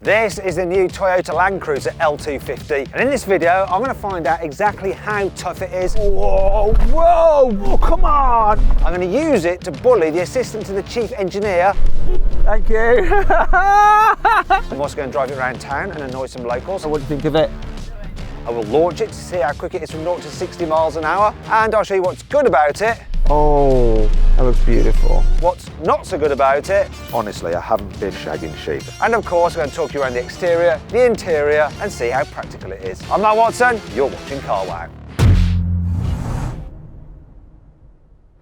This is the new Toyota Land Cruiser L250, and in this video I'm going to find out exactly how tough it is. Whoa, whoa, oh, come on! I'm going to use it to bully the assistant to the chief engineer. Thank you. I'm also going to drive it around town and annoy some locals. What do you think of it? I will launch it to see how quick it is from 0 to 60 miles an hour, and I'll show you what's good about it. Oh, that looks beautiful. What's not so good about it. Honestly, I haven't been shagging sheep. And of course, I'm going to talk you around the exterior, the interior, and see how practical it is. I'm Matt Watson, you're watching CarWow.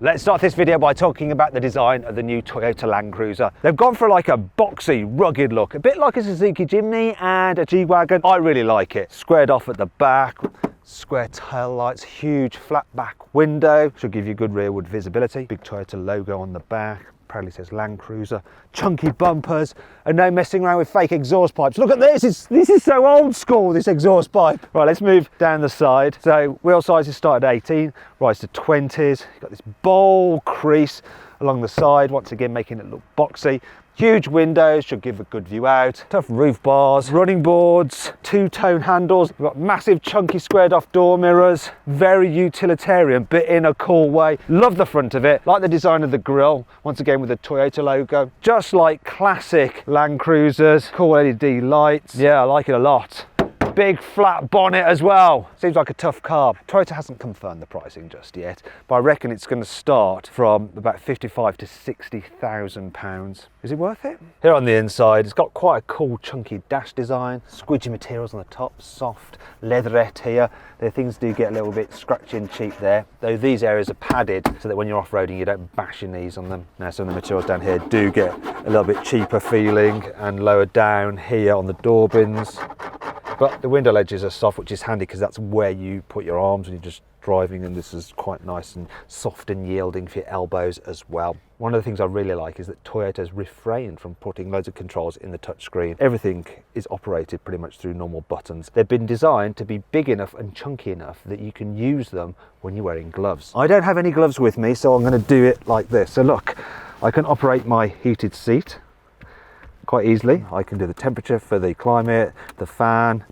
Let's start this video by talking about the design of the new Toyota Land Cruiser. They've gone for like a boxy, rugged look, a bit like a Suzuki Jimny and a G-Wagon. I really like it. Squared off at the back, square tail lights, huge flat back window, should give you good rearward visibility. Big Toyota logo on the back, proudly says Land Cruiser. Chunky bumpers, and no messing around with fake exhaust pipes. Look at this, this is so old school, this exhaust pipe. Right, let's move down the side. So wheel sizes start at 18, rise to 20s. You've got this bold crease along the side, once again making it look boxy. Huge windows, should give a good view out. Tough roof bars, running boards, two-tone handles. We've got massive chunky squared off door mirrors. Very utilitarian, but in a cool way. Love the front of it. Like the design of the grille, once again with the Toyota logo. Just like classic Land Cruisers. Cool LED lights. Yeah, I like it a lot. Big flat bonnet as well. Seems like a tough car. Toyota hasn't confirmed the pricing just yet, but I reckon it's going to start from about 55 to 60,000 pounds. Is it worth it? Here on the inside, it's got quite a cool chunky dash design. Squidgy materials on the top, soft leatherette here. The things do get a little bit scratchy and cheap there, though these areas are padded so that when you're off-roading you don't bash your knees on them. Now some of the materials down here do get a little bit cheaper feeling, and lower down here on the door bins. But the window ledges are soft, which is handy because that's where you put your arms when you're just driving, and this is quite nice and soft and yielding for your elbows as well. One of the things I really like is that Toyota's refrained from putting loads of controls in the touchscreen. Everything is operated pretty much through normal buttons. They've been designed to be big enough and chunky enough that you can use them when you're wearing gloves. I don't have any gloves with me, so I'm going to do it like this. So look, I can operate my heated seat quite easily. I can do the temperature for the climate, the fan.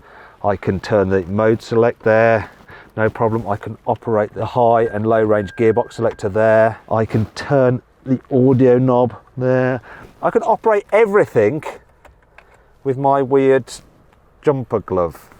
I can turn the mode select there, no problem. I can operate the high and low range gearbox selector there. I can turn the audio knob there. I can operate everything with my weird jumper glove.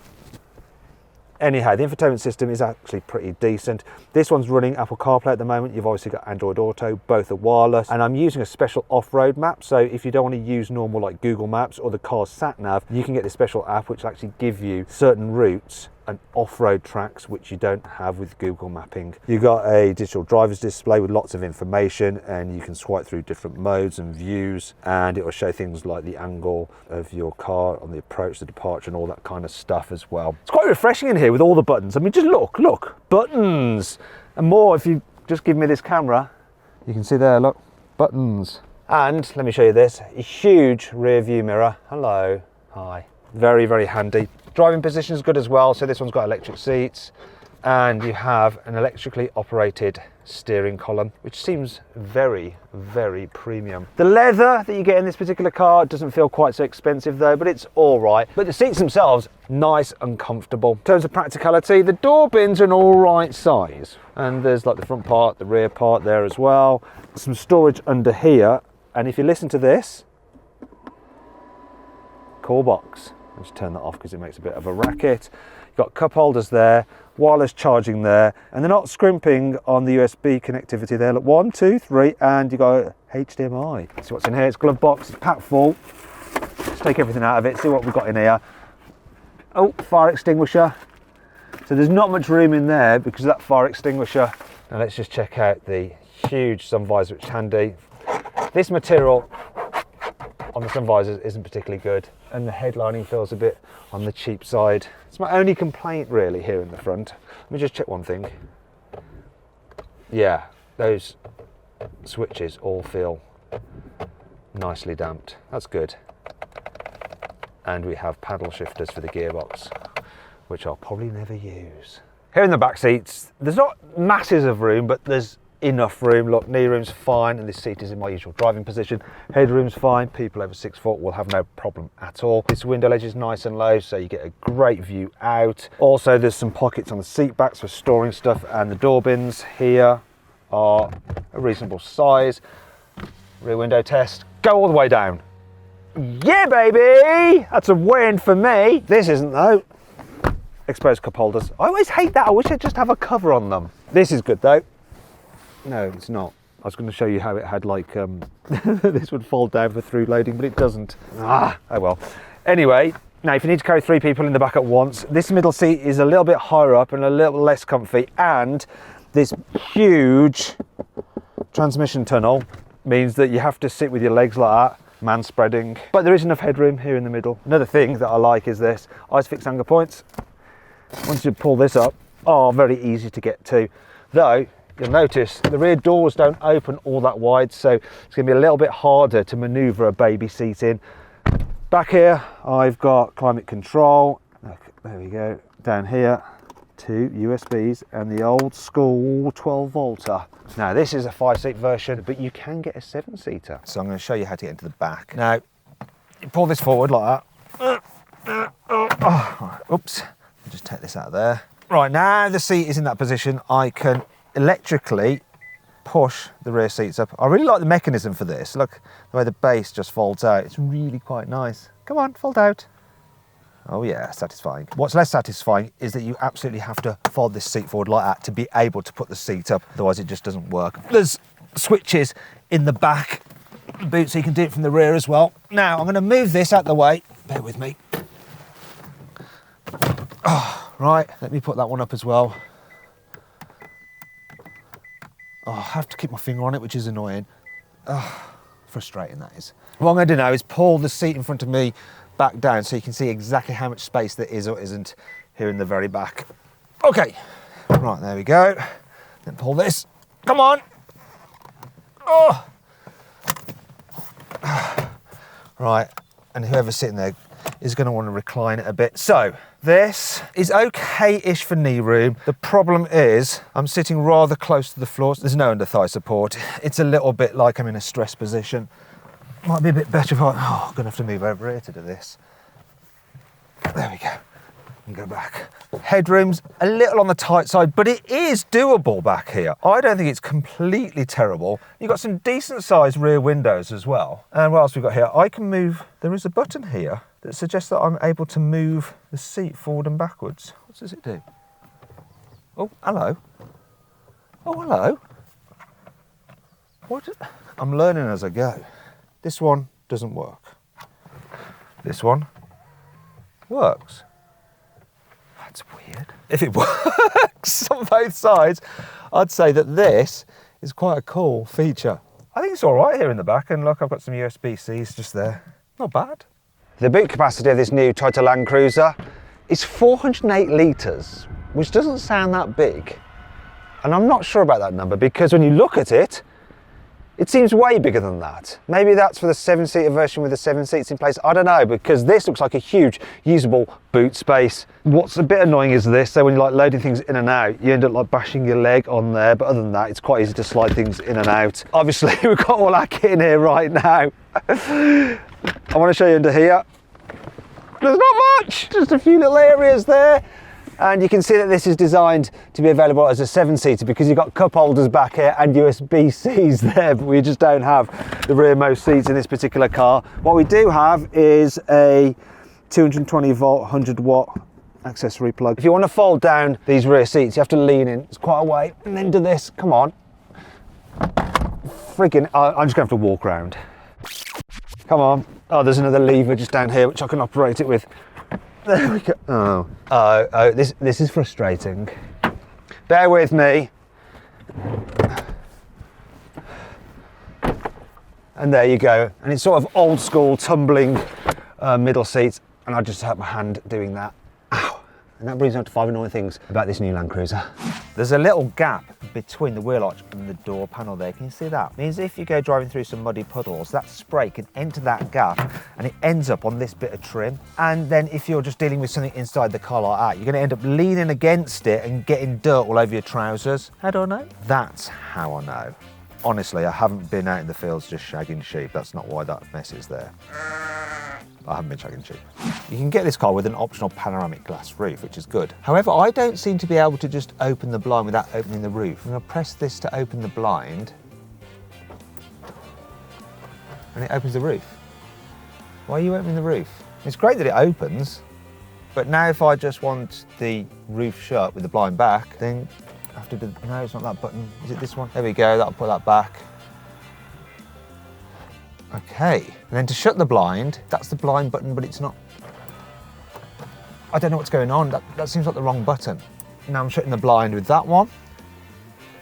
Anyhow, the infotainment system is actually pretty decent. This one's running Apple CarPlay at the moment. You've obviously got Android Auto, both are wireless. And I'm using a special off-road map. So if you don't want to use normal like Google Maps or the car's sat nav, you can get this special app which will actually give you certain routes and off-road tracks which you don't have with Google Mapping. You've got a digital driver's display with lots of information, and you can swipe through different modes and views, and it will show things like the angle of your car on the approach, the departure, and all that kind of stuff as well. It's quite refreshing in here with all the buttons. I mean, just look, buttons, and more if you just give me this camera. You can see there, look, buttons. And let me show you this, a huge rear view mirror. Hello, hi. Very, very handy. Driving position is good as well. So this one's got electric seats, and you have an electrically operated steering column, which seems very, very premium. The leather that you get in this particular car doesn't feel quite so expensive though, but it's all right. But the seats themselves, nice and comfortable. In terms of practicality, the door bins are an all right size. And there's like the front part, the rear part there as well. Some storage under here. And if you listen to this, cool box. I'll just turn that off because it makes a bit of a racket. You've got cup holders there, wireless charging there, and they're not scrimping on the USB connectivity there. Look, 1, 2, 3, and you got HDMI. See what's in here. It's glove box, it's packed full. Let's take everything out of it, see what we've got in here. Oh, fire extinguisher. So there's not much room in there because of that fire extinguisher. Now let's just check out the huge sun visor, which is handy. This material on the sun visors isn't particularly good, and the headlining feels a bit on the cheap side. It's my only complaint really here in the front. Let me just check one thing. Yeah, those switches all feel nicely damped. That's good. And we have paddle shifters for the gearbox, which I'll probably never use. Here in the back seats, there's not masses of room, but there's enough room. Look, knee room's fine, and this seat is in my usual driving position. Headroom's fine. People over 6 foot will have no problem at all. This window ledge is nice and low, so you get a great view out. Also, there's some pockets on the seat backs for storing stuff, and the door bins here are a reasonable size. Rear window test, go all the way down. Yeah, baby! That's a win for me. This isn't though. Exposed cup holders. I always hate that. I wish I'd just have a cover on them. This is good though. No, it's not. I was going to show you how it had like, this would fold down for through loading, but it doesn't. Ah, oh well. Anyway, now if you need to carry 3 people in the back at once, this middle seat is a little bit higher up and a little less comfy, and this huge transmission tunnel means that you have to sit with your legs like that, man spreading. But there is enough headroom here in the middle. Another thing that I like is this, ISOFIX anchor points. Once you pull this up, very easy to get to. Though, you'll notice the rear doors don't open all that wide, so it's going to be a little bit harder to manoeuvre a baby seat in. Back here, I've got climate control. Look, there we go. Down here, 2 USBs and the old school 12 volter. Now this is a 5-seat version, but you can get a 7-seater. So I'm going to show you how to get into the back. Now, you pull this forward like that. Oops, just take this out of there. Right, now the seat is in that position, I can electrically push the rear seats up. I really like the mechanism for this. Look, the way the base just folds out. It's really quite nice. Come on, fold out. Oh yeah, satisfying. What's less satisfying is that you absolutely have to fold this seat forward like that to be able to put the seat up, otherwise it just doesn't work. There's switches in the back boot, so you can do it from the rear as well. Now, I'm gonna move this out the way. Bear with me. Right, let me put that one up as well. I have to keep my finger on it, which is annoying. Frustrating that is. What I'm gonna do now is pull the seat in front of me back down so you can see exactly how much space there is or isn't here in the very back. Okay, right, there we go. Then pull this, come on. Right, and whoever's sitting there is going to want to recline it a bit. So this is okay-ish for knee room. The problem is I'm sitting rather close to the floor. There's no under thigh support. It's a little bit like I'm in a stress position. Might be a bit better if I'm going to have to move over here to do this. There we go. And go back. Headroom's a little on the tight side, but it is doable back here. I don't think it's completely terrible. You've got some decent sized rear windows as well. And what else we've got here? I can move, there is a button here that suggests that I'm able to move the seat forward and backwards. What does it do? Oh, hello. Oh, hello. What? I'm learning as I go. This one doesn't work. This one works. That's weird. If it works on both sides, I'd say that this is quite a cool feature. I think it's all right here in the back, and look, I've got some USB-Cs just there. Not bad. The boot capacity of this new Toyota Land Cruiser is 408 litres, which doesn't sound that big. And I'm not sure about that number, because when you look at it, it seems way bigger than that. Maybe that's for the 7-seater version with the 7 seats in place. I don't know, because this looks like a huge usable boot space. What's a bit annoying is this, so when you're like loading things in and out, you end up like bashing your leg on there, but other than that, it's quite easy to slide things in and out. Obviously, we've got all our kit in here right now. I want to show you under here. There's not much, just a few little areas there. And you can see that this is designed to be available as a 7-seater because you've got cup holders back here and USB-Cs there, but we just don't have the rearmost seats in this particular car. What we do have is a 220 volt, 100 watt accessory plug. If you want to fold down these rear seats, you have to lean in, it's quite a way, and then do this, come on. Friggin', I'm just going to have to walk around. Come on. Oh, there's another lever just down here, which I can operate it with. There we go. Oh, this is frustrating. Bear with me. And there you go. And it's sort of old school tumbling middle seats, and I just hurt my hand doing that. Ow. And that brings me on to 5 annoying things about this new Land Cruiser. There's a little gap between the wheel arch and the door panel there. Can you see that? It means if you go driving through some muddy puddles, that spray can enter that gap and it ends up on this bit of trim. And then if you're just dealing with something inside the car like that, you're going to end up leaning against it and getting dirt all over your trousers. How do I know? That's how I know. Honestly, I haven't been out in the fields just shagging sheep. That's not why that mess is there. I haven't been shagging sheep. You can get this car with an optional panoramic glass roof, which is good. However, I don't seem to be able to just open the blind without opening the roof. I'm going to press this to open the blind, and it opens the roof. Why are you opening the roof? It's great that it opens, but now if I just want the roof shut with the blind back, then I have to do, no, it's not that button. Is it this one? There we go, that'll put that back. Okay, and then to shut the blind, that's the blind button, but it's not. I don't know what's going on. That seems like the wrong button. Now I'm shutting the blind with that one.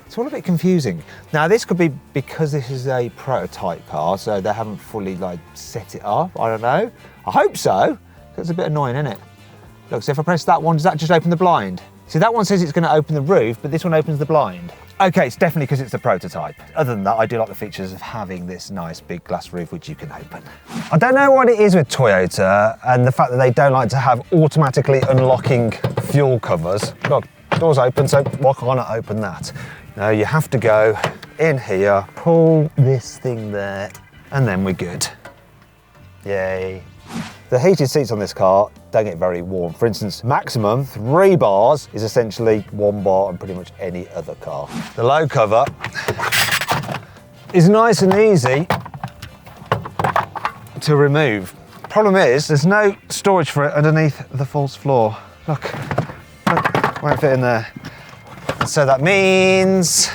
It's all a bit confusing. Now this could be because this is a prototype car, so they haven't fully like set it up. I don't know. I hope so. It's a bit annoying, isn't it? Look, so if I press that one, does that just open the blind? See, that one says it's going to open the roof, but this one opens the blind. Okay, it's definitely because it's a prototype. Other than that, I do like the features of having this nice big glass roof which you can open. I don't know what it is with Toyota and the fact that they don't like to have automatically unlocking fuel covers. Look, door's open, so why can't I open that? No, you have to go in here, pull this thing there, and then we're good. Yay. The heated seats on this car don't get very warm. For instance, maximum 3 bars is essentially 1 bar on pretty much any other car. The low cover is nice and easy to remove. Problem is, there's no storage for it underneath the false floor. Look, won't fit in there. So that means...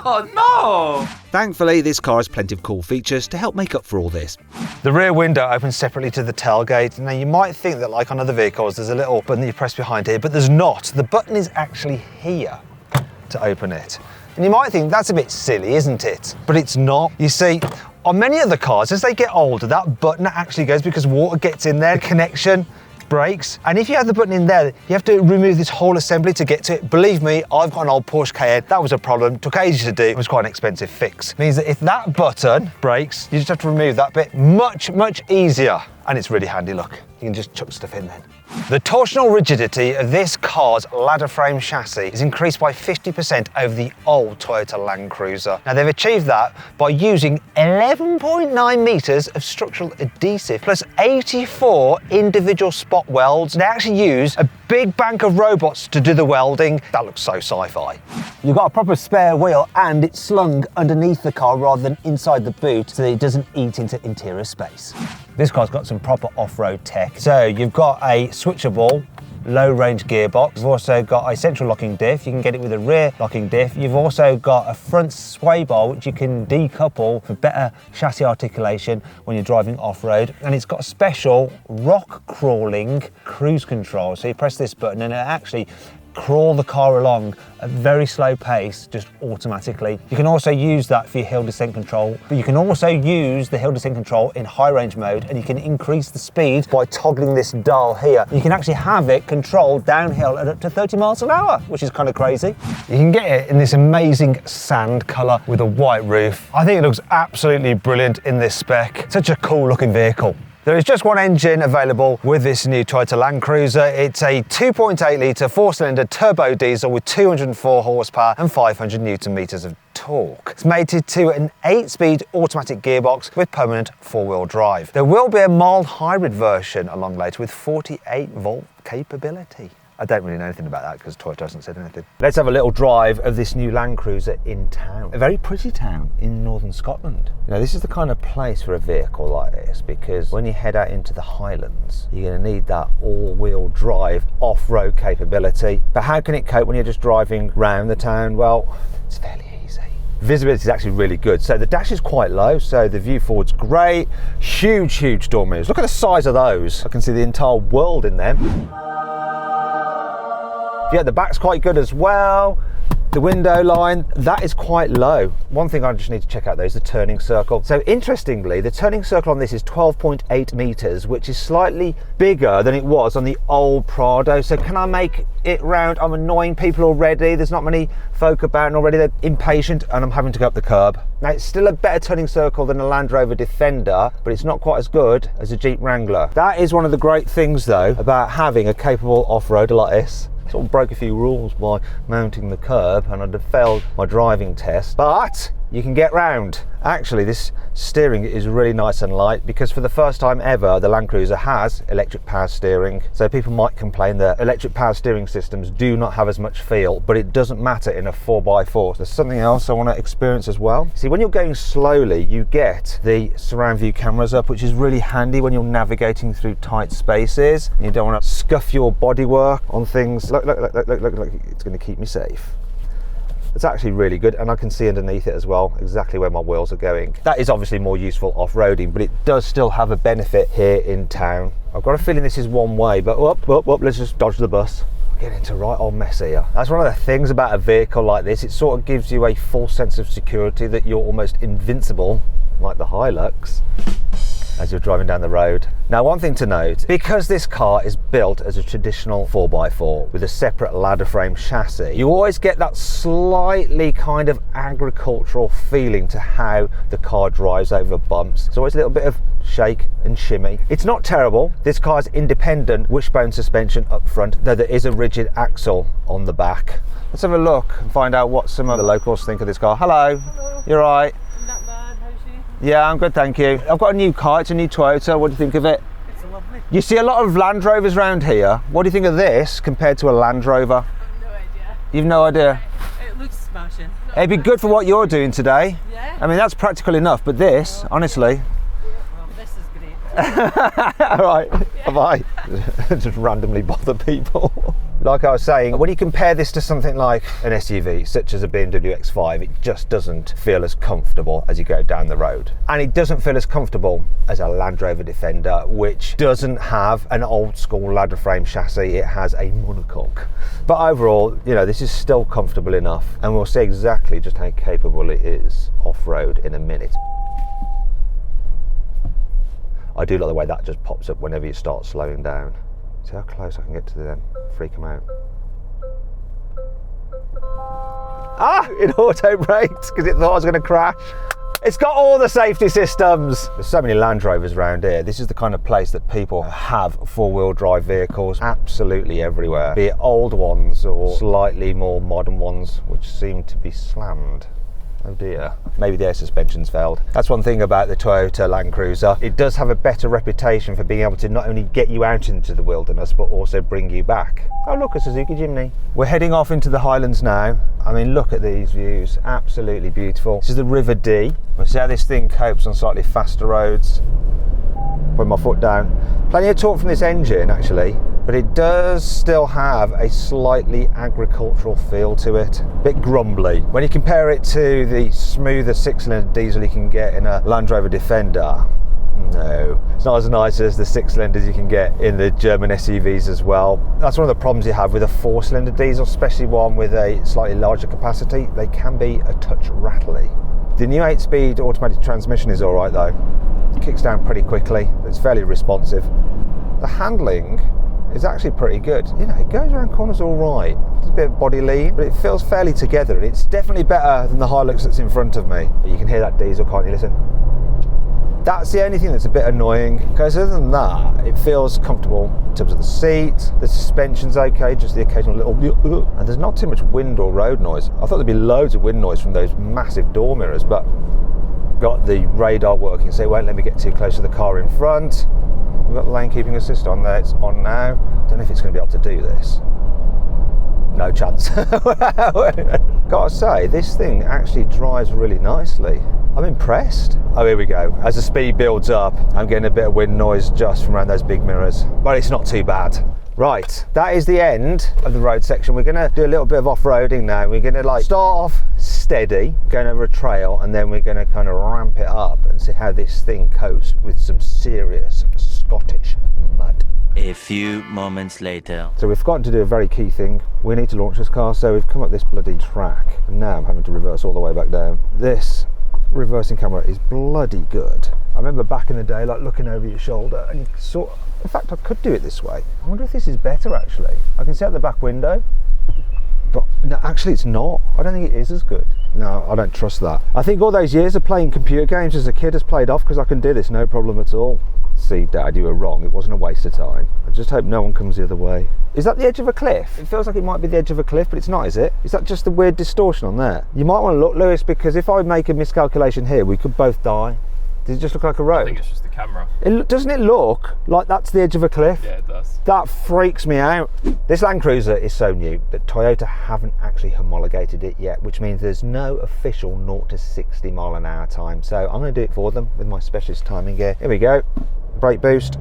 Oh no! Thankfully, this car has plenty of cool features to help make up for all this. The rear window opens separately to the tailgate. Now you might think that like on other vehicles, there's a little button that you press behind here, but there's not. The button is actually here to open it. And you might think that's a bit silly, isn't it? But it's not. You see, on many other cars, as they get older, that button actually goes because water gets in there, connection breaks. And if you have the button in there, you have to remove this whole assembly to get to it. Believe me, I've got an old Porsche Cayenne. That was a problem. Took ages to do. It was quite an expensive fix. It means that if that button breaks, you just have to remove that bit. Much, much easier. And it's really handy, look. You can just chuck stuff in then. The torsional rigidity of this car's ladder frame chassis is increased by 50% over the old Toyota Land Cruiser. Now they've achieved that by using 11.9 meters of structural adhesive plus 84 individual spot welds. They actually use a big bank of robots to do the welding. That looks so sci-fi. You've got a proper spare wheel and it's slung underneath the car rather than inside the boot so that it doesn't eat into interior space. This car's got some proper off-road tech. So you've got a switchable low-range gearbox. You've also got a central locking diff. You can get it with a rear locking diff. You've also got a front sway bar which you can decouple for better chassis articulation when you're driving off-road. And it's got a special rock crawling cruise control. So you press this button and it actually crawl the car along at a very slow pace, just automatically. You can also use that for your hill descent control, but you can also use the hill descent control in high range mode, and you can increase the speed by toggling this dial here. You can actually have it controlled downhill at up to 30 miles an hour, which is kind of crazy. You can get it in this amazing sand color with a white roof. I think it looks absolutely brilliant in this spec. Such a cool looking vehicle. There is just one engine available with this new Toyota Land Cruiser. It's a 2.8 litre 4-cylinder turbo diesel with 204 horsepower and 500 Newton meters of torque. It's mated to an 8-speed automatic gearbox with permanent 4-wheel drive. There will be a mild hybrid version along later with 48-volt capability. I don't really know anything about that because Toyota hasn't said anything. Let's have a little drive of this new Land Cruiser in town. A very pretty town in northern Scotland. You know, this is the kind of place for a vehicle like this because when you head out into the Highlands, you're going to need that all-wheel drive off-road capability. But how can it cope when you're just driving around the town? Well, it's fairly easy. Visibility is actually really good. So the dash is quite low, so the view forward's great. Huge door mirrors. Look at the size of those. I can see the entire world in them. Yeah, the back's quite good as well. The window line, that is quite low. One thing I just need to check out though is the turning circle. So interestingly, the turning circle on this is 12.8 meters, which is slightly bigger than it was on the old Prado. So can I make it round? I'm annoying people already. There's not many folk about and already they're impatient and I'm having to go up the curb. Now it's still a better turning circle than a Land Rover Defender, but it's not quite as good as a Jeep Wrangler. That is one of the great things though about having a capable off-roader like this. Sort of broke a few rules by mounting the curb and I'd have failed my driving test, but you can get round. Actually, this steering is really nice and light because for the first time ever, the Land Cruiser has electric power steering. So people might complain that electric power steering systems do not have as much feel, but it doesn't matter in a 4x4. There's something else I want to experience as well. See, when you're going slowly, you get the surround view cameras up, which is really handy when you're navigating through tight spaces. You don't want to scuff your bodywork on things. Look, it's going to keep me safe. It's actually really good, and I can see underneath it as well exactly where my wheels are going. That is obviously more useful off-roading, but it does still have a benefit here in town. I've got a feeling this is one way, but let's just dodge the bus. Get into a right old mess here. That's one of the things about a vehicle like this. It sort of gives you a false sense of security that you're almost invincible, like the Hilux, as you're driving down the road. Now, one thing to note, because this car is built as a traditional 4x4 with a separate ladder frame chassis, you always get that slightly kind of agricultural feeling to how the car drives over bumps. There's always a little bit of shake and shimmy. It's not terrible. This car's independent wishbone suspension up front, though there is a rigid axle on the back. Let's have a look and find out what some of the locals think of this car. Hello. Hello. You're right. Yeah, I'm good, thank you. I've got a new car, it's a new Toyota. What do you think of it? It's lovely. You see a lot of Land Rovers around here. What do you think of this compared to a Land Rover? I've no idea. You've no idea? It looks smashing. It'd be good for what you're doing today. Yeah. I mean, that's practical enough, but this, honestly. Well, this is great. All right, bye-bye. Just randomly bother people. Like I was saying, when you compare this to something like an SUV, such as a BMW X5, it just doesn't feel as comfortable as you go down the road. And it doesn't feel as comfortable as a Land Rover Defender, which doesn't have an old school ladder frame chassis, it has a monocoque. But overall, you know, this is still comfortable enough, and we'll see exactly just how capable it is off-road in a minute. I do like the way that just pops up whenever you start slowing down. See how close I can get to them, freak them out. Ah, it auto braked because it thought I was going to crash. It's got all the safety systems. There's so many Land Rovers around here. This is the kind of place that people have four-wheel drive vehicles absolutely everywhere, be it old ones or slightly more modern ones which seem to be slammed. Oh dear, maybe the air suspension's failed. That's one thing about the Toyota Land Cruiser. It does have a better reputation for being able to not only get you out into the wilderness, but also bring you back. Oh look, a Suzuki Jimny. We're heading off into the Highlands now. I mean, look at these views, absolutely beautiful. This is the River Dee. We'll see how this thing copes on slightly faster roads. Put my foot down. Plenty of torque from this engine actually, but it does still have a slightly agricultural feel to it. A bit grumbly. When you compare it to the smoother 6-cylinder diesel you can get in a Land Rover Defender, no, it's not as nice as the 6-cylinders you can get in the German SUVs as well. That's one of the problems you have with a 4-cylinder diesel, especially one with a slightly larger capacity. They can be a touch rattly. The new 8-speed automatic transmission is alright though. It kicks down pretty quickly, it's fairly responsive. The handling is actually pretty good. You know, it goes around corners all right. There's a bit of body lean, but it feels fairly together. It's definitely better than the Hilux that's in front of me. But you can hear that diesel, can't you? Listen. That's the only thing that's a bit annoying, because other than that, it feels comfortable in terms of the seat, the suspension's okay, just the occasional little, and there's not too much wind or road noise. I thought there'd be loads of wind noise from those massive door mirrors, but got the radar working, so it won't let me get too close to the car in front. We've got the lane keeping assist on there, it's on now. Don't know if it's going to be able to do this. No chance. Gotta say, this thing actually drives really nicely. I'm impressed. Oh, here we go. As the speed builds up, I'm getting a bit of wind noise just from around those big mirrors, but it's not too bad. Right, that is the end of the road section. We're gonna do a little bit of off-roading now. We're gonna like start off steady, going over a trail, and then we're gonna kind of ramp it up and see how this thing copes with some serious Scottish mud. A few moments later. So we've forgotten to do a very key thing. We need to launch this car, so we've come up this bloody track. And now I'm having to reverse all the way back down. This reversing camera is bloody good. I remember back in the day, like looking over your shoulder, and you sort of, in fact, I could do it this way. I wonder if this is better actually. I can see out the back window, but no, actually it's not. I don't think it is as good. No, I don't trust that. I think all those years of playing computer games as a kid has played off, because I can do this no problem at all. See, Dad, you were wrong. It wasn't a waste of time. I just hope no one comes the other way. Is that the edge of a cliff? It feels like it might be the edge of a cliff, but it's not, is it? Is that just a weird distortion on there? You might want to look, Lewis, because if I make a miscalculation here, we could both die. Does it just look like a road? I think it's just the camera. Doesn't it look like that's the edge of a cliff? Yeah, it does. That freaks me out. This Land Cruiser is so new that Toyota haven't actually homologated it yet, which means there's no official 0 to 60 mile an hour time. So I'm going to do it for them with my specialist timing gear. Here we go. Brake boost.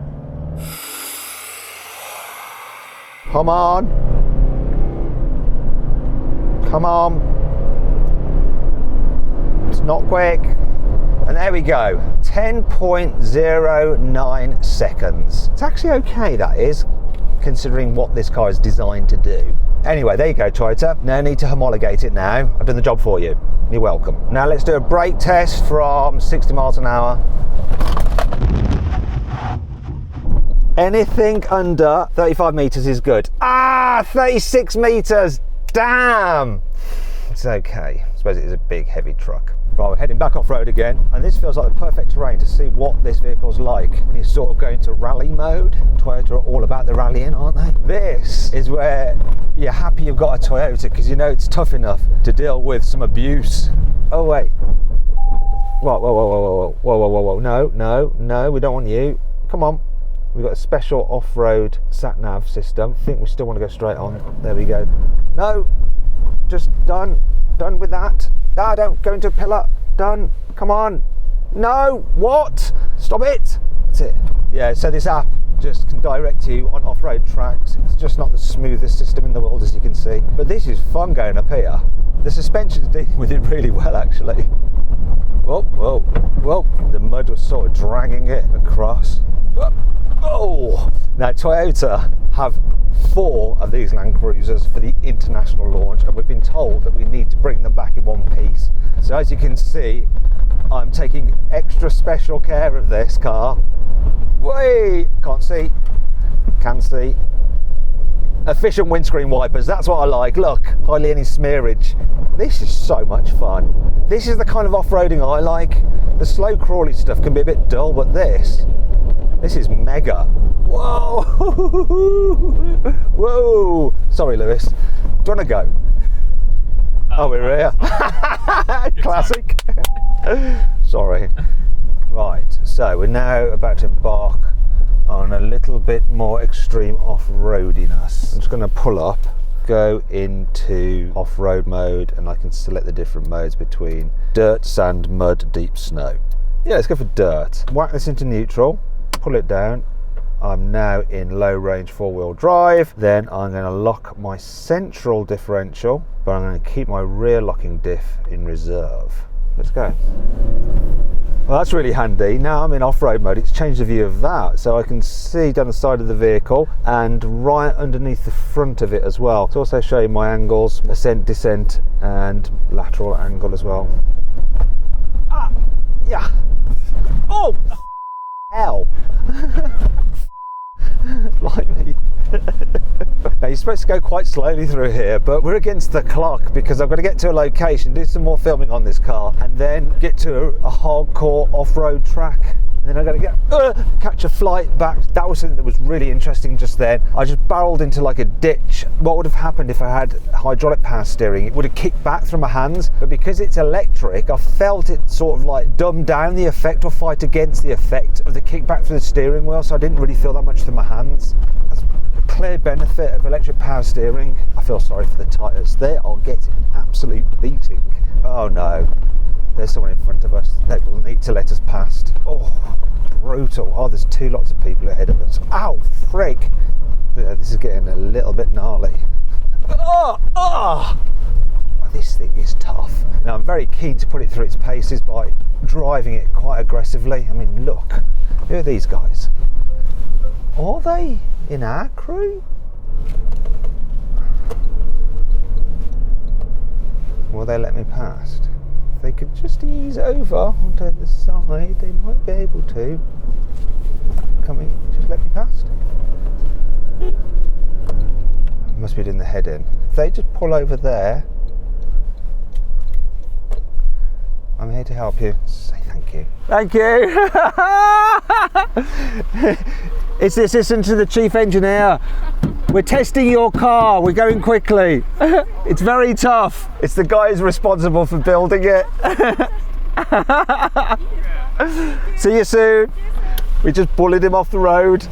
Come on. Come on. It's not quick. And there we go. 10.09 seconds. It's actually okay, that is, considering what this car is designed to do. Anyway, there you go, Toyota. No need to homologate it now. I've done the job for you. You're welcome. Now let's do a brake test from 60 miles an hour. Anything under 35 meters is good. 36 meters, damn. It's okay. I suppose it is a big, heavy truck. Right, we're heading back off-road again, and this feels like the perfect terrain to see what this vehicle's like. And you're sort of going to rally mode. Toyota are all about the rallying, aren't they? This is where you're happy you've got a Toyota, because you know it's tough enough to deal with some abuse. Oh wait. Whoa, whoa, whoa, whoa, whoa, whoa, whoa, whoa, whoa. No, no, no, we don't want you. Come on. We've got a special off-road sat-nav system. I think we still want to go straight on. There we go. No, just done with that. Don't go into a pillar. Done. Come on. No, what? Stop it. That's it. Yeah, so this app just can direct you on off-road tracks. It's just not the smoothest system in the world, as you can see. But this is fun going up here. The suspension's dealing with it really well, actually. Whoa, whoa, whoa. The mud was sort of dragging it across. Whoa. Oh! Now Toyota have 4 of these Land Cruisers for the international launch, and we've been told that we need to bring them back in one piece. So as you can see, I'm taking extra special care of this car. Wait! Can't see. Can see. Efficient windscreen wipers, that's what I like. Look, hardly any smearage. This is so much fun. This is the kind of off-roading I like. The slow crawly stuff can be a bit dull, but this is mega. Whoa! Whoa! Sorry, Lewis. Do you want to go? Oh, we're here. Classic. Sorry. Right, so we're now about to embark on a little bit more extreme off-roadiness. I'm just going to pull up, go into off-road mode, and I can select the different modes between dirt, sand, mud, deep snow. Yeah, let's go for dirt. Whack this into neutral. Pull it down. I'm now in low range 4-wheel drive. Then I'm going to lock my central differential, but I'm going to keep my rear locking diff in reserve. Let's go. Well, that's really handy. Now I'm in off-road mode, it's changed the view of that, so I can see down the side of the vehicle and right underneath the front of it as well. It's also showing my angles, ascent, descent, and lateral angle as well. Yeah. Oh! Hell. Like me. Now you're supposed to go quite slowly through here, but we're against the clock because I've got to get to a location, do some more filming on this car, and then get to a hardcore off-road track. And then I've got to get catch a flight back. That was something that was really interesting just then. I just barreled into like a ditch. What would have happened if I had hydraulic power steering? It would have kicked back through my hands, but because it's electric, I felt it sort of like dumb down the effect or fight against the effect of the kickback through the steering wheel, so I didn't really feel that much through my hands. That's a clear benefit of electric power steering. I feel sorry for the tyres. They are getting absolute beating. Oh no. There's someone in front of us. They will need to let us past. Oh, brutal. Oh, there's 2 lots of people ahead of us. Ow, frick. Yeah, this is getting a little bit gnarly. Oh, this thing is tough. Now, I'm very keen to put it through its paces by driving it quite aggressively. I mean, look. Who are these guys? Are they in our crew? Will they let me past? If they could just ease over onto the side, they might be able to. Can't we just let me past? Must be doing the head in. If they just pull over there, I'm here to help you. Say thank you. Thank you. It's the assistant to the chief engineer. We're testing your car. We're going quickly. It's very tough. It's the guy who's responsible for building it. See you soon. We just bullied him off the road.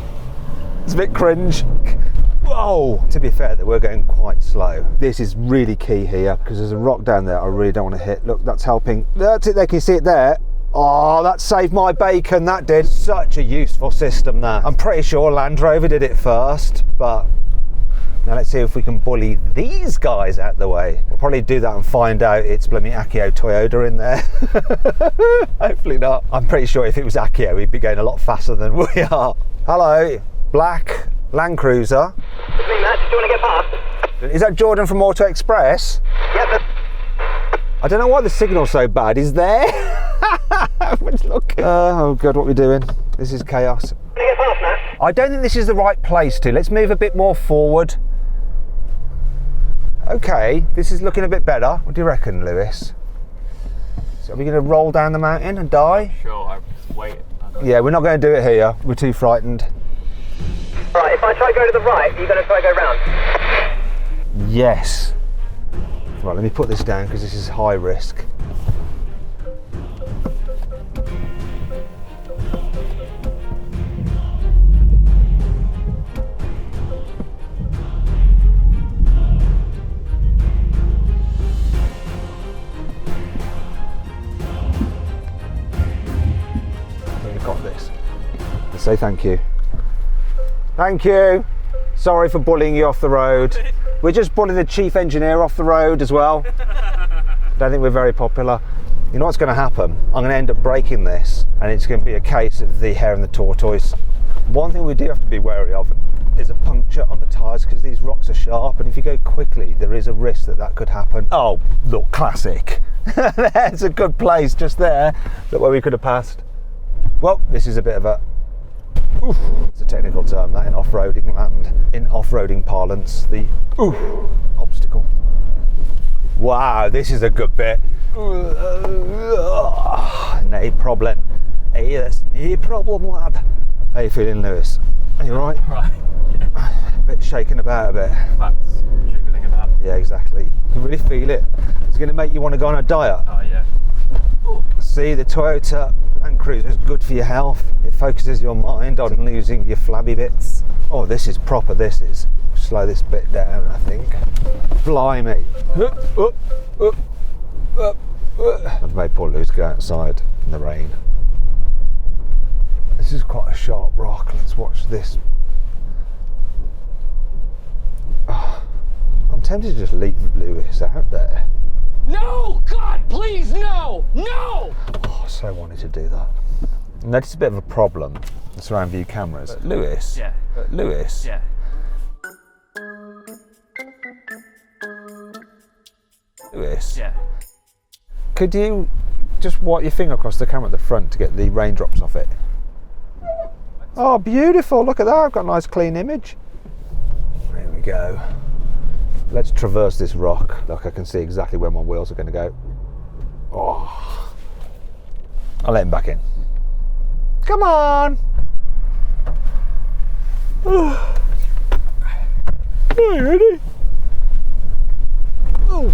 It's a bit cringe. Whoa! To be fair, that we're going quite slow. This is really key here because there's a rock down there I really don't want to hit. Look, that's helping. That's it, they can see it there. Oh, that saved my bacon, that did. Such a useful system there. I'm pretty sure Land Rover did it first, but now let's see if we can bully these guys out the way. We'll probably do that and find out it's blooming Akio Toyota in there. Hopefully not. I'm pretty sure if it was Akio, we'd be going a lot faster than we are. Hello, black Land Cruiser. It's me, Matt. Do you want to get past? Is that Jordan from Auto Express? Yep. I don't know why the signal's so bad. Is there? Look. Oh God, what are we doing? This is chaos. Do you want to get past, Matt? I don't think this is the right place to. Let's move a bit more forward. Okay, this is looking a bit better. What do you reckon, Lewis? So are we going to roll down the mountain and die? Sure, I'm just waiting. Yeah, we're not going to do it here. We're too frightened. Right, if I try to go to the right, you're going to try to go round. Yes. Right, let me put this down because this is high risk. We've got this. Let's say thank you. Thank you. Sorry for bullying you off the road. We're just bullying the chief engineer off the road as well. Don't think we're very popular. You know what's going to happen? I'm going to end up breaking this and it's going to be a case of the hare and the tortoise. One thing we do have to be wary of is a puncture on the tyres because these rocks are sharp, and if you go quickly there is a risk that that could happen. Oh, look, classic. There's a good place just there. Look where we could have passed. Well, this is a bit of a... Oof. It's a technical term that in off-roading land. In off-roading parlance, the obstacle. Wow, this is a good bit. No problem. Hey, that's no problem, lad. How you feeling, Lewis? Are you alright? Right. Yeah. A bit shaken about a bit. That's jiggling about. Yeah, exactly. You can really feel it. It's going to make you want to go on a diet. Oh yeah. See, the Toyota Land Cruiser is good for your health. It focuses your mind on losing your flabby bits. Oh, this is proper, this is. Slow this bit down, I think. Blimey. I've made poor Lewis go outside in the rain. This is quite a sharp rock. Let's watch this. Oh, I'm tempted to just leave Lewis out there. No! God, please, no! No! Oh, I so wanted to do that. Notice a bit of a problem, the surround view cameras. Lewis? Yeah. Lewis? Yeah. Lewis? Yeah. Could you just wipe your finger across the camera at the front to get the raindrops off it? Oh, beautiful. Look at that. I've got a nice clean image. There we go. Let's traverse this rock. Look, I can see exactly where my wheels are going to go. Oh. I'll let him back in. Come on. Oh. Are you ready? Oh.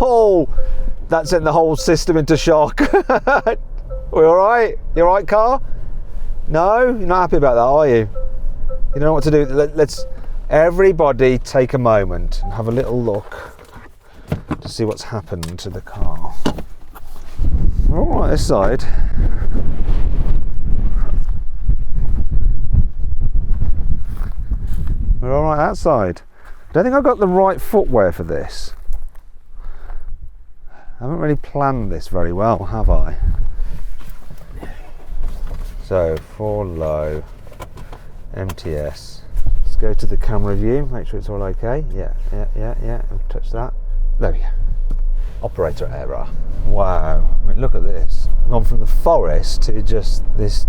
Oh. That sent the whole system into shock. We all right? You all right, car? No? You're not happy about that, are you? You don't know what to do. Let's everybody take a moment and have a little look to see what's happened to the car. We're all right this side. We're all right that side. I don't think I've got the right footwear for this. I haven't really planned this very well, have I? So for low, MTS. Let's go to the camera view, make sure it's all okay. Yeah. Touch that. There we go. Operator error. Wow. I mean, look at this. Gone from the forest to just this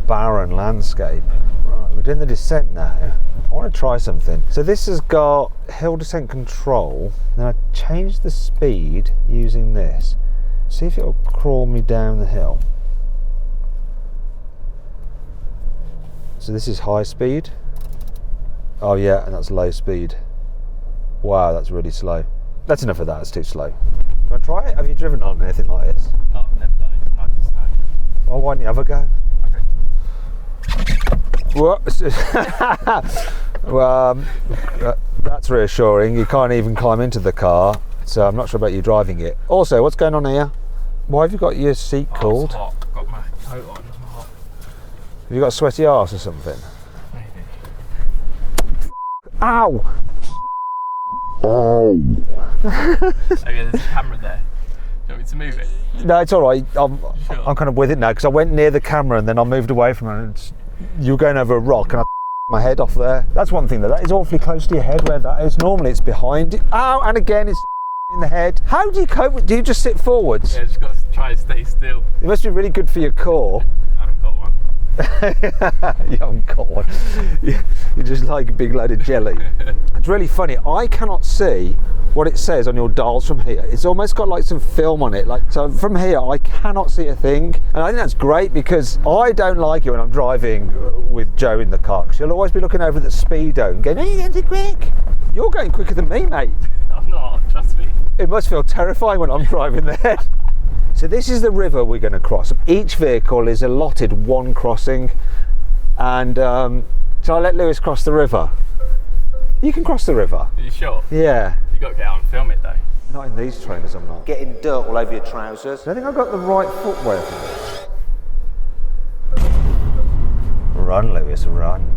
barren landscape. Right, we're doing the descent now. I want to try something. So this has got hill descent control. Then I change the speed using this. See if it'll crawl me down the hill. So this is high speed. Oh yeah, and that's low speed. Wow, that's really slow. That's enough of that, it's too slow. Do you want to try it? Have you driven on anything like this? Oh, I've never done it. I just know. Well, why don't you have a go? Okay. Well, that's reassuring. You can't even climb into the car, so I'm not sure about you driving it. Also, what's going on here? Why have you got your seat cooled? It's hot. I've got my coat on. It's hot. Have you got a sweaty arse or something? Maybe. Ow! Oh yeah, there's a camera there. Do you want me to move it? No, it's all right. I'm Sure. kind of with it now because I went near the camera and then I moved away from it. And you were going over a rock and I my head off there. That's one thing that is awfully close to your head where that is. Normally it's behind it. Ow! And again it's in the head. How do you cope with? Do you just sit forwards? Yeah, just got to try and stay still. It must be really good for your core. I haven't got one. You haven't got one. You're just like a big load of jelly. It's really funny. I cannot see what it says on your dials from here. It's almost got like some film on it. Like, so from here, I cannot see a thing. And I think that's great because I don't like it when I'm driving with Joe in the car. Because she'll always be looking over at the speedo and going, "Are you going too quick?" You're going quicker than me, mate. I'm not, trust me. It must feel terrifying when I'm driving there. So this is the river we're going to cross. Each vehicle is allotted one crossing. And shall I let Lewis cross the river? You can cross the river. Are you sure? Yeah. You got to get out and film it though. Not in these trainers, I'm not. Getting dirt all over your trousers. I think I've got the right footwear for this. Run, Lewis, run.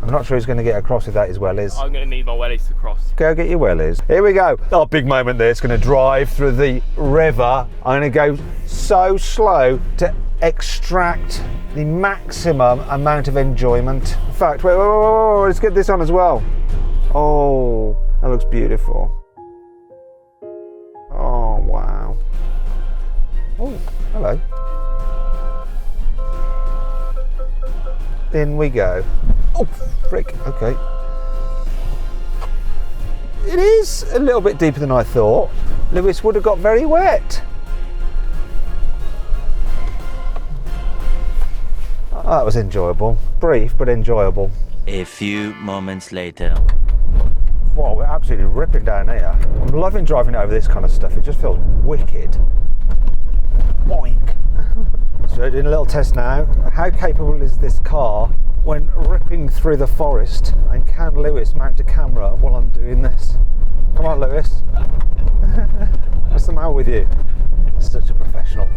I'm not sure he's going to get across with that as well as. I'm going to need my wellies to cross. Go get your wellies. Here we go. Oh, big moment there. It's going to drive through the river. I'm going to go so slow to extract the maximum amount of enjoyment. In fact, wait, let's get this on as well. Oh, that looks beautiful. Oh, wow. Oh, hello. In we go. Oh, frick, okay. It is a little bit deeper than I thought. Lewis would have got very wet. Oh, that was enjoyable. Brief, but enjoyable. A few moments later. Wow, we're absolutely ripping down here. I'm loving driving over this kind of stuff. It just feels wicked. Boink. So doing a little test now. How capable is this car when ripping through the forest? And can Lewis mount a camera while I'm doing this? Come on, Lewis. What's the matter with you? Such a professional.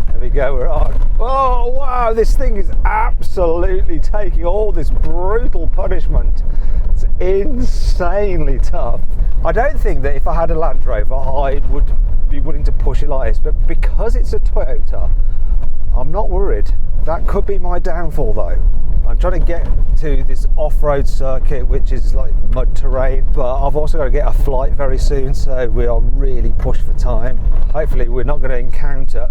There we go, we're on. Oh wow, this thing is absolutely taking all this brutal punishment. It's insanely tough. I don't think that if I had a Land Rover I would be willing to push it like this, but because it's a Toyota, I'm not worried. That could be my downfall though. I'm trying to get to this off-road circuit which is like mud terrain, but I've also got to get a flight very soon, so we are really pushed for time. Hopefully we're not going to encounter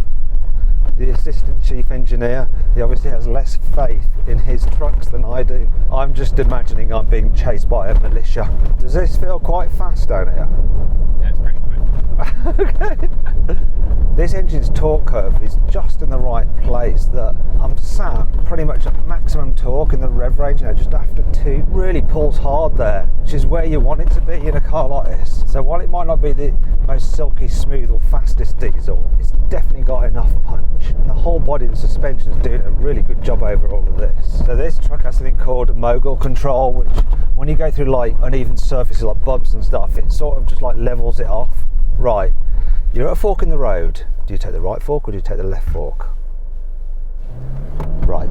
the assistant chief engineer. He obviously has less faith in his trucks than I do. I'm just imagining I'm being chased by a militia. Does this feel quite fast down here? Yeah, it's pretty quick. Okay. This engine's torque curve is just in the right place that I'm sat pretty much at maximum torque in the rev range, you know, just after 2. Really pulls hard there, which is where you want it to be in a car like this. So while it might not be the most silky smooth or fastest diesel, it's definitely got enough punch. And the whole body and suspension is doing a really good job over all of this. So this truck has something called mogul control, which when you go through like uneven surfaces like bumps and stuff, it sort of just like levels it off. Right. You're at a fork in the road. Do you take the right fork or do you take the left fork? Right.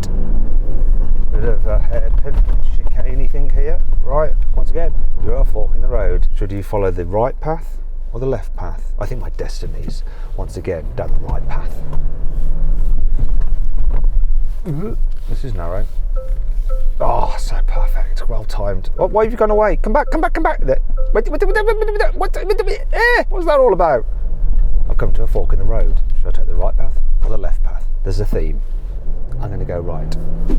Bit of a hairpin chicane thing here. Right. Once again, you're at a fork in the road. Should you follow the right path or the left path? I think my destiny's once again down the right path. This is narrow. Oh, so perfect. Well timed. Why have you gone away? Come back, come back, come back. What's that all about? I've come to a fork in the road. Should I take the right path or the left path? There's a theme. I'm going to go right.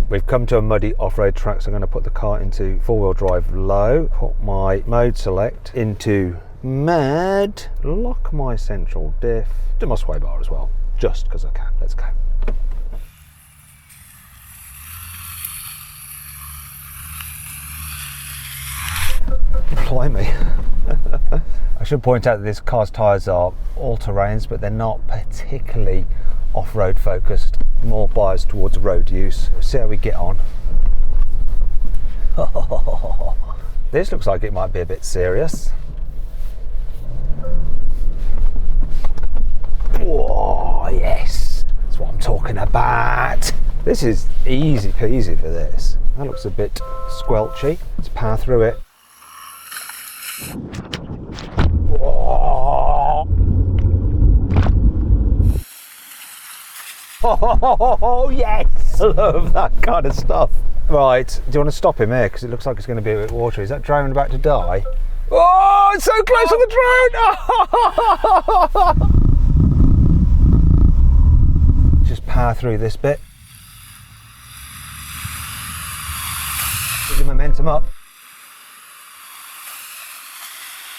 We've come to a muddy off-road track, so I'm going to put the car into four-wheel drive low, put my mode select into mud, lock my central diff, do my sway bar as well, just because I can. Let's go. Blimey. I should point out that this car's tyres are all-terrains, but they're not particularly off-road focused, more biased towards road use. We'll see how we get on. This looks like it might be a bit serious. Whoa, yes, that's what I'm talking about. This is easy peasy for this. That looks a bit squelchy. Let's power through it. Whoa. Oh, yes! I love that kind of stuff. Right, do you want to stop him here? Because it looks like it's going to be a bit watery. Is that drone about to die? Oh, it's so close to the drone! Just power through this bit. Get the momentum up.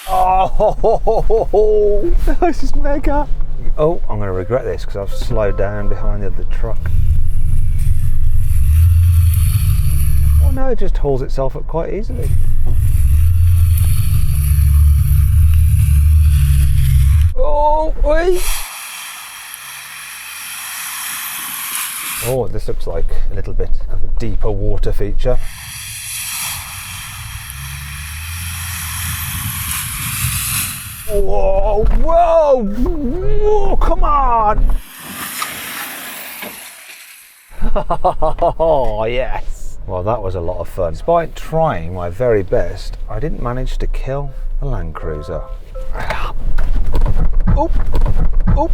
Oh, this is mega. Oh, I'm going to regret this because I've slowed down behind the other truck. Oh no, it just hauls itself up quite easily. Oh, wait. Oh, this looks like a little bit of a deeper water feature. Whoa, whoa, whoa, come on! Oh, yes. Well, that was a lot of fun. Despite trying my very best, I didn't manage to kill the Land Cruiser. Oop, oop,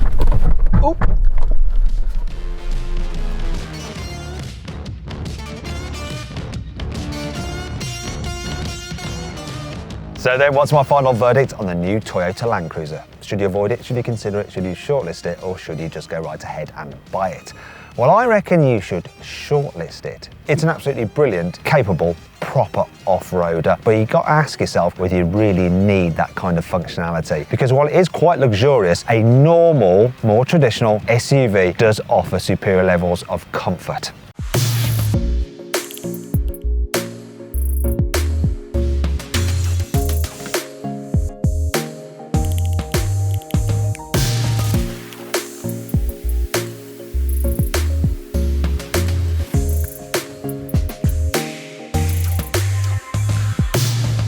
oop. So then, what's my final verdict on the new Toyota Land Cruiser? Should you avoid it? Should you consider it? Should you shortlist it? Or should you just go right ahead and buy it? Well, I reckon you should shortlist it. It's an absolutely brilliant, capable, proper off-roader, but you've got to ask yourself whether you really need that kind of functionality. Because while it is quite luxurious, a normal, more traditional SUV does offer superior levels of comfort.